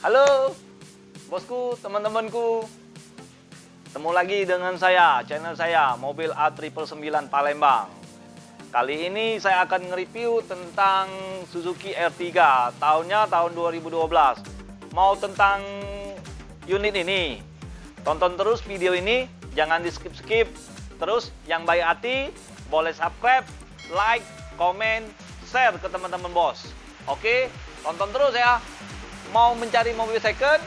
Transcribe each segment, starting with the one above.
Halo, bosku, teman-temanku. Ketemu lagi dengan saya, channel saya, Mobil A999 Palembang. Kali ini saya akan nge-review tentang Suzuki R3, tahunnya tahun 2012. Mau tentang unit ini, tonton terus video ini, jangan di-skip-skip. Terus yang baik hati, boleh subscribe, like, komen, share ke teman-teman bos. Oke, tonton terus ya. Mau mencari mobil second?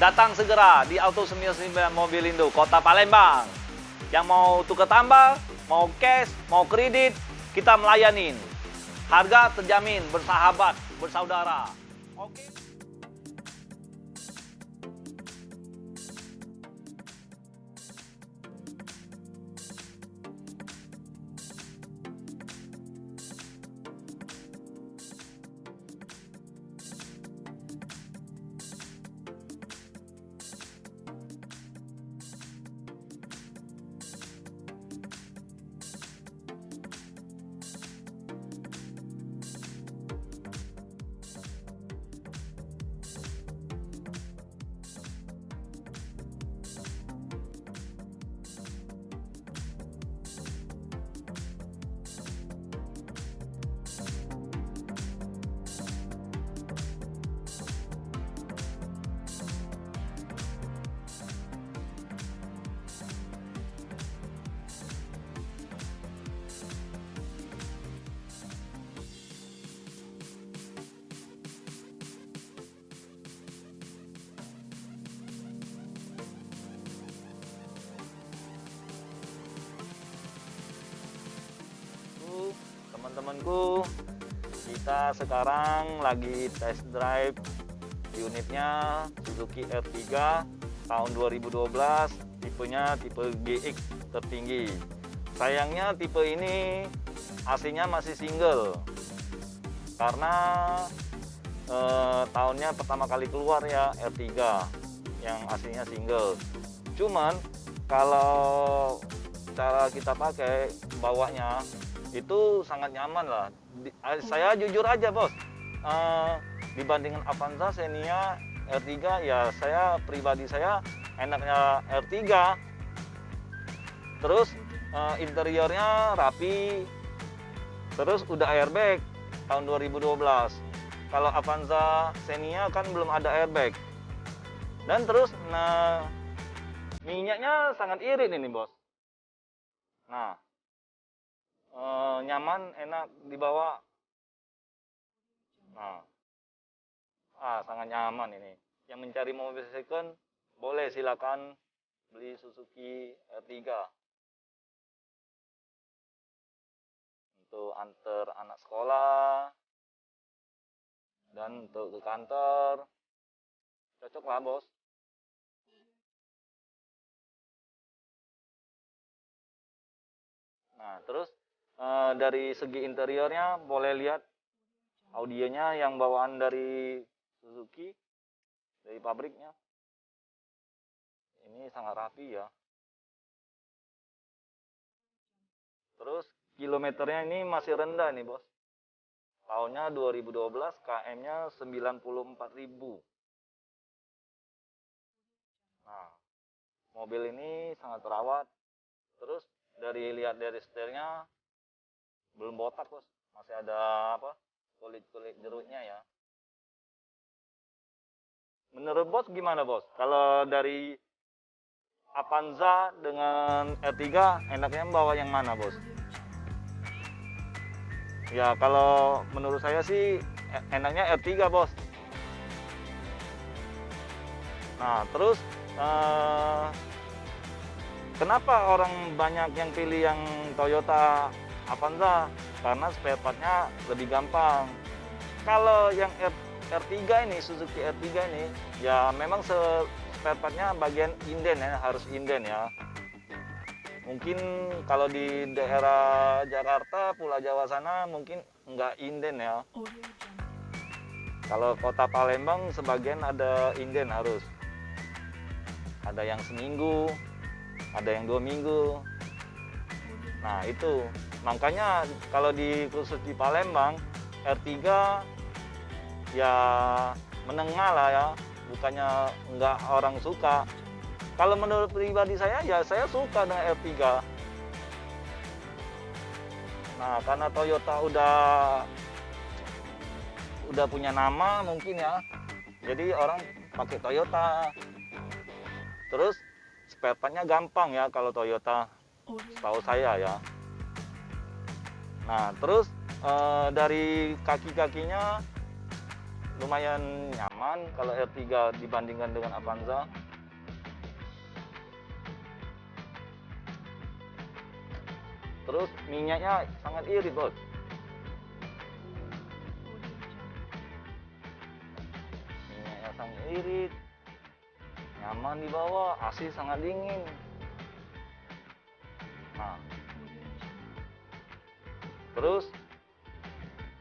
Datang segera di Auto 99 Mobilindo, Kota Palembang. Yang mau tukar tambah, mau cash, mau kredit, kita melayanin. Harga terjamin, bersahabat, bersaudara. Oke. Teman-temanku, kita sekarang lagi test drive unitnya Suzuki R3 tahun 2012, tipenya tipe GX tertinggi. Sayangnya tipe ini AC-nya masih single karena tahunnya pertama kali keluar ya R3 yang AC-nya single. Cuman kalau cara kita pakai bawanya itu sangat nyaman lah. Saya jujur aja bos, dibandingkan Avanza, Xenia, R3 ya saya pribadi saya enaknya R3. Terus interiornya rapi, terus udah airbag tahun 2012. Kalau Avanza, Xenia kan belum ada airbag. Dan terus minyaknya sangat irit ini bos. Nah, nyaman, enak dibawa. Nah, sangat nyaman ini. Yang mencari mobil second, boleh silakan beli Suzuki R3 untuk antar anak sekolah dan untuk ke kantor. Cocok lah bos. Nah, terus dari segi interiornya boleh lihat audionya yang bawaan dari Suzuki, dari pabriknya. Ini sangat rapi ya. Terus kilometernya ini masih rendah nih bos. Tahunnya 2012, KM-nya 94.000. Nah, mobil ini sangat terawat. Terus lihat dari setirnya belum botak bos, masih ada kulit-kulit jeruknya ya. Menurut bos gimana bos? Kalau dari Avanza dengan R3 enaknya bawa yang mana bos? Ya kalau menurut saya sih enaknya R3 bos. Nah terus kenapa orang banyak yang pilih yang Toyota Avanza? Karena spare part-nya lebih gampang. Kalau yang R3 ini, Suzuki R3 ini, ya memang spare part-nya bagian inden ya, harus inden ya. Mungkin kalau di daerah Jakarta, Pulau Jawa sana mungkin nggak inden ya. Kalau kota Palembang sebagian ada inden harus. Ada yang seminggu, ada yang 2 minggu. Nah itu makanya kalau khusus di Palembang R3 ya menengah lah ya, bukannya nggak orang suka. Kalau menurut pribadi saya ya saya suka dengan R3. Nah, karena Toyota udah punya nama mungkin ya. Jadi orang pakai Toyota. Terus spare part-nya gampang ya kalau Toyota, setahu saya ya. Nah, terus dari kaki-kakinya lumayan nyaman kalau R3 dibandingkan dengan Avanza. Terus minyaknya sangat irit, bos. Minyaknya sangat irit, nyaman di bawah, AC sangat dingin. Nah, terus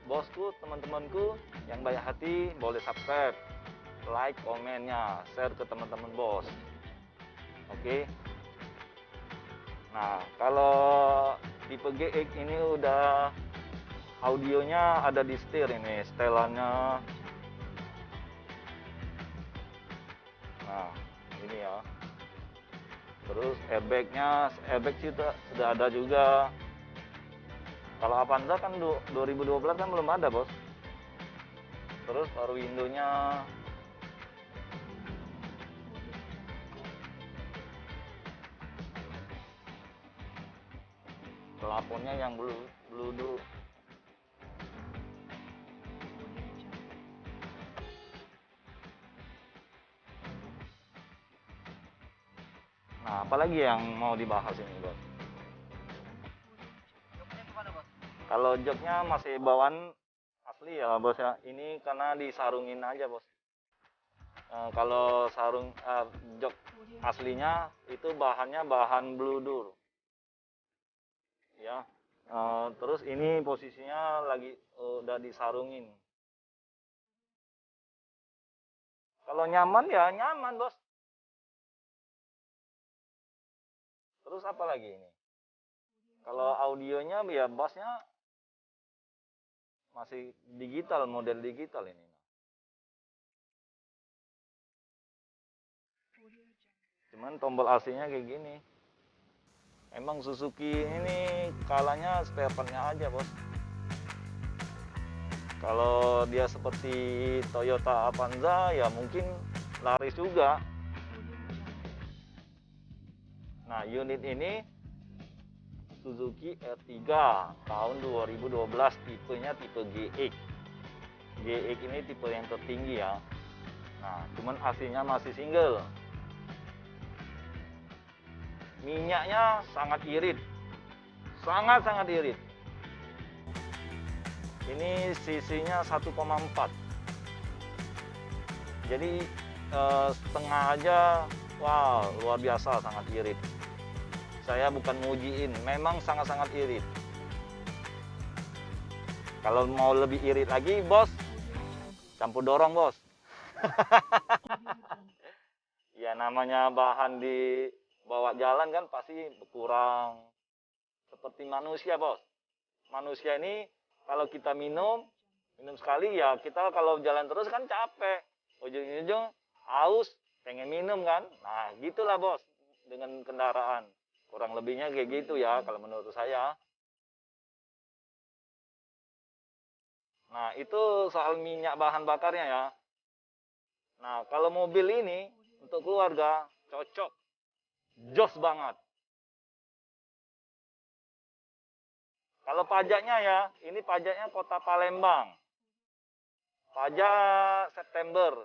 bosku, teman-temanku yang baik hati boleh subscribe, like, komennya, share ke teman-teman bos. Oke. Nah, kalau tipe GX ini udah audionya ada di setir ini, setelannya. Nah, ini ya. Terus airbag sih sudah ada juga. Kalau Avanza kan 2012 kan belum ada, bos. Terus baru window-nya. Plafonnya yang blue dulu. Nah, apalagi yang mau dibahas ini, bos? Kalau joknya masih bawaan asli ya, bos ya. Ini karena disarungin aja, bos. Kalau jok aslinya itu bahannya bahan bludur. Ya. Terus ini posisinya lagi udah disarungin. Kalau nyaman ya nyaman, bos. Terus apa lagi ini? Kalau audionya ya bassnya masih digital, model digital ini. Cuman tombol AC-nya kayak gini. Emang Suzuki ini kalanya spare part-nya aja, bos. Kalau dia seperti Toyota Avanza ya mungkin laris juga. Nah, unit ini Suzuki R3 tahun 2012, tipenya tipe GX. GX ini tipe yang tertinggi ya. Nah, cuman AC-nya masih single. Minyaknya sangat irit. Sangat-sangat irit. Ini cc-nya 1,4. Jadi setengah aja, wow, luar biasa, sangat irit. Saya bukan mujiin, memang sangat-sangat irit. Kalau mau lebih irit lagi, bos, campur dorong, bos. Ya namanya bahan di bawa jalan kan pasti berkurang. Seperti manusia, bos. Manusia ini kalau kita minum sekali ya kita kalau jalan terus kan capek. Ujung-ujung haus, pengen minum kan. Nah, gitulah, bos, dengan kendaraan. Kurang lebihnya kayak gitu ya kalau menurut saya. Nah, itu soal minyak bahan bakarnya ya. Nah, kalau mobil ini untuk keluarga cocok. Jos banget. Kalau pajaknya ya, ini pajaknya Kota Palembang. Pajak September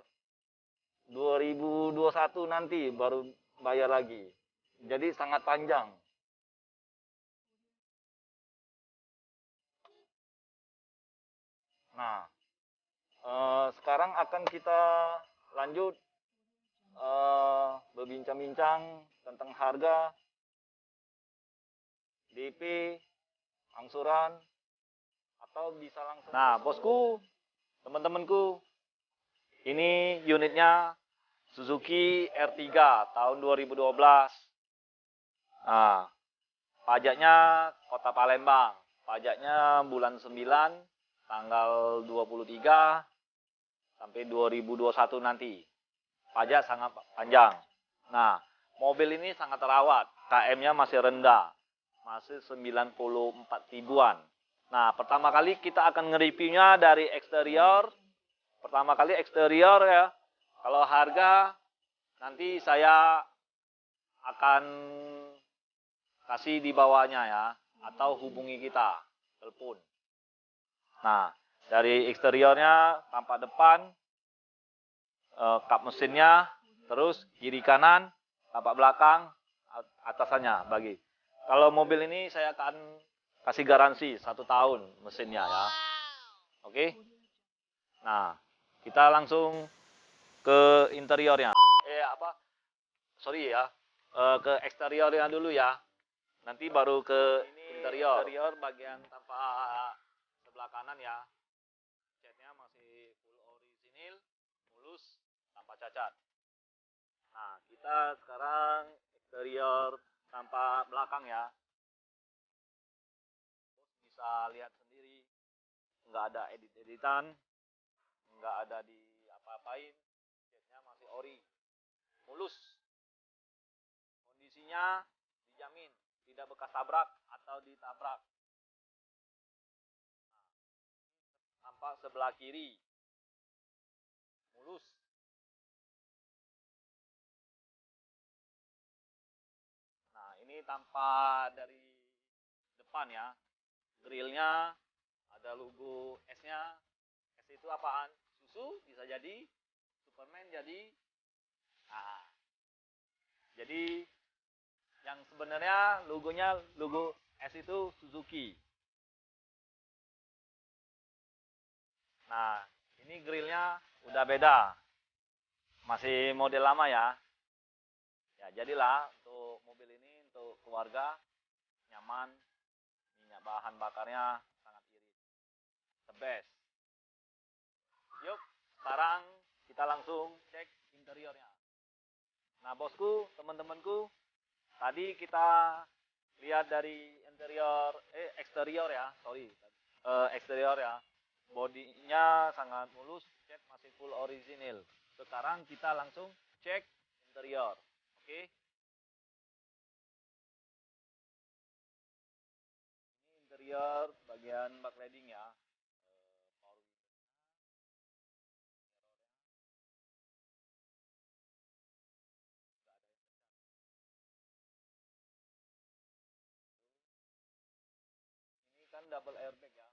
2021 nanti baru bayar lagi. Jadi sangat panjang. Nah, sekarang akan kita lanjut berbincang-bincang tentang harga, DP, angsuran, atau bisa langsung. Nah, bosku, teman-temanku, ini unitnya Suzuki R3 tahun 2012. Nah, pajaknya Kota Palembang. Pajaknya bulan 9 tanggal 23. sampai 2021 nanti. Pajak sangat panjang. Nah, mobil ini sangat terawat. KM-nya masih rendah. Masih 94 ribuan. Nah, pertama kali kita akan nge-reviewnya dari eksterior. Pertama kali eksterior ya. Kalau harga nanti saya akan kasih di bawahnya ya. Atau hubungi kita. Telepon. Nah, dari eksteriornya tampak depan. Kap mesinnya, terus kiri kanan, tampak belakang, atasannya bagi. Kalau mobil ini saya akan kasih garansi 1 tahun mesinnya ya. Oke. Nah, kita langsung ke interiornya. Sorry ya. Ke eksteriornya dulu ya. Nanti baru ke interior. Interior bagian tampak sebelah kanan ya. Catnya masih full orisinil, mulus, tanpa cacat. Nah, kita sekarang eksterior tampak belakang ya. Bisa lihat sendiri, nggak ada edit-editan, nggak ada di apa-apain. Catnya masih ori, mulus. Kondisinya dijamin tidak bekas tabrak atau ditabrak. Nah, tampak sebelah kiri, mulus. Nah, ini tampak dari depan ya. Grillnya ada logo S-nya. S itu apaan? Susu bisa jadi, Superman jadi. Nah, jadi yang sebenarnya logonya logo S itu Suzuki. Nah, ini grillnya udah beda. Masih model lama ya. Ya, jadilah untuk mobil ini untuk keluarga nyaman. Minyak bahan bakarnya sangat irit. The best. Yuk, sekarang kita langsung cek interiornya. Nah, bosku, teman-temanku, tadi kita lihat dari eksterior ya, eksterior ya. Bodinya sangat mulus, cat masih full orisinil. Sekarang kita langsung cek interior. Oke. Ini interior bagian backlighting ya. Ini kan double airbag ya.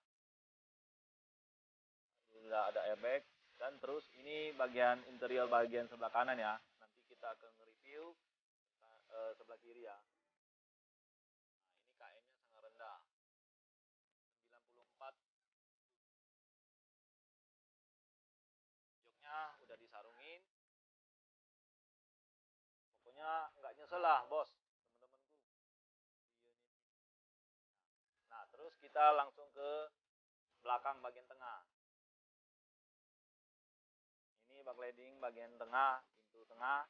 Sudah ada airbag. Dan terus ini bagian interior bagian sebelah kanan ya. Nanti kita akan review sebelah kiri ya. Nah, ini KM-nya sangat rendah. 94. Joknya udah disarungin. Pokoknya nggak nyesel lah, bos, teman-temanku. Nah, terus kita langsung ke belakang bagian tengah. Ini backlighting bagian tengah, pintu tengah.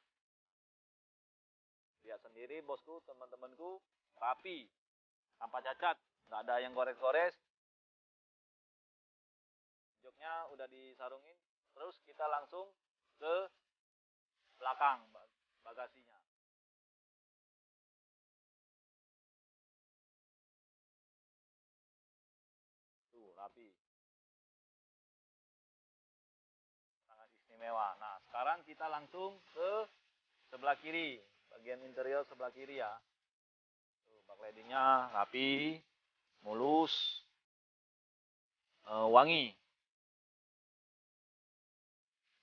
Lihat sendiri, bosku, teman-temanku, rapi, tanpa cacat, nggak ada yang gores-gores. Joknya udah disarungin. Terus kita langsung ke belakang bagasinya. Tuh, rapi. Sangat istimewa. Nah, sekarang kita langsung ke sebelah kiri. Bagian interior sebelah kiri ya. Tuh, backlightingnya rapi, mulus, wangi.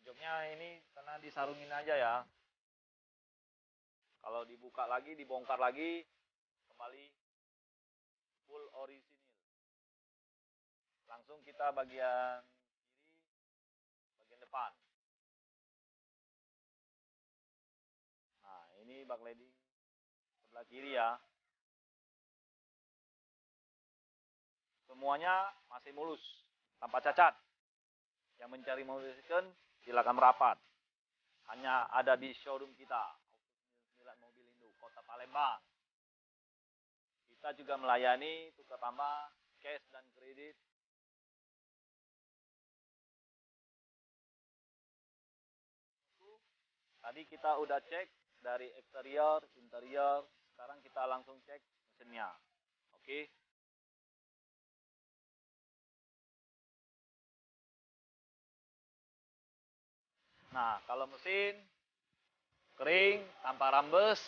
Joknya ini karena disarungin aja ya. Kalau dibuka lagi, dibongkar lagi, kembali full orisinil. Langsung kita bagian kiri, bagian depan. Nah, ini backlighting sebelah kiri ya. Semuanya masih mulus, tanpa cacat. Yang mencari mobil second, silakan merapat. Hanya ada di showroom kita, 9 Mobil Indo, Kota Palembang. Kita juga melayani tukar tambah, cash dan kredit Tadi kita udah cek dari eksterior, interior, sekarang kita langsung cek mesinnya. Oke. Nah, kalau mesin kering, tanpa rambes,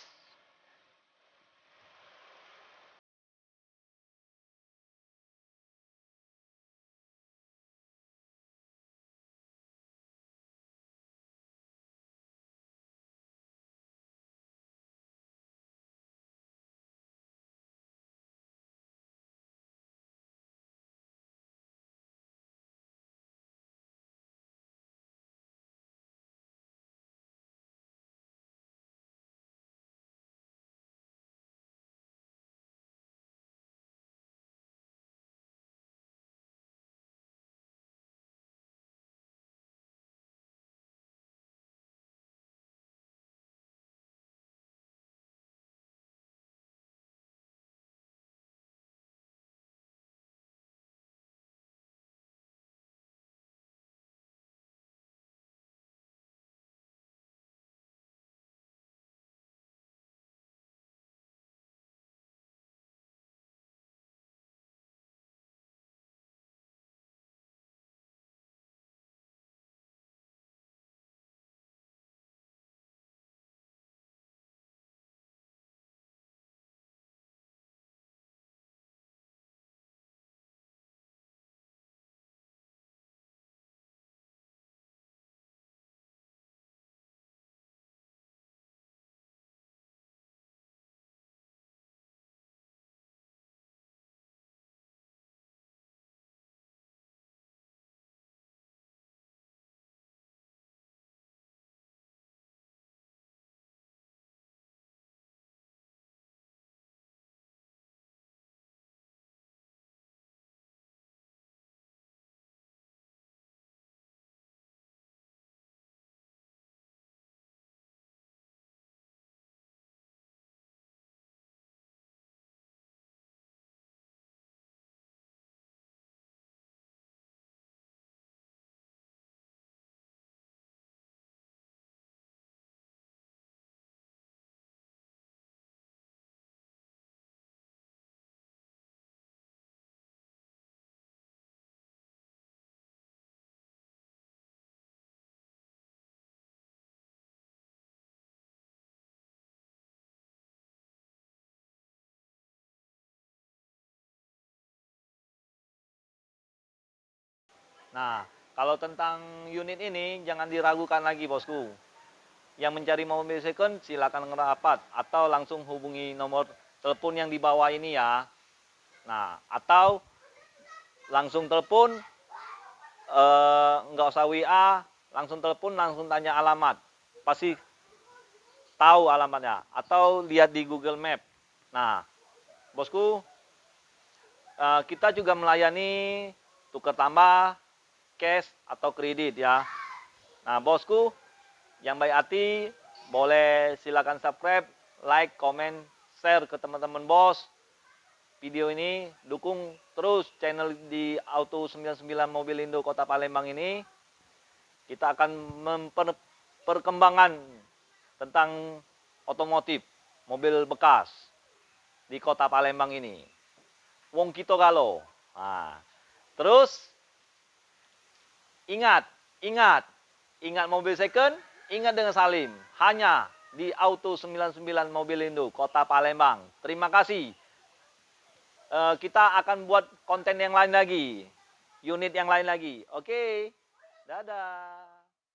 nah, kalau tentang unit ini jangan diragukan lagi bosku. Yang mencari mobil second silakan ngerapat atau langsung hubungi nomor telepon yang di bawah ini ya. Nah, atau langsung telepon, nggak usah WA, langsung telepon, langsung tanya alamat. Pasti tahu alamatnya. Atau lihat di Google Map. Nah, bosku, kita juga melayani tukar tambah, cash, atau kredit ya. Nah, bosku, yang baik hati, boleh silakan subscribe, like, komen, share ke teman-teman bos. Video ini dukung terus channel di Auto 99 Mobilindo Kota Palembang ini. Kita akan memperkembangkan tentang otomotif, mobil bekas di Kota Palembang ini. Wong Kito Galo. Nah, terus ingat, ingat, ingat mobil second, ingat dengan Salim. Hanya di Auto 99 Mobilindo Kota Palembang. Terima kasih. Kita akan buat konten yang lain lagi, unit yang lain lagi. Oke, dadah.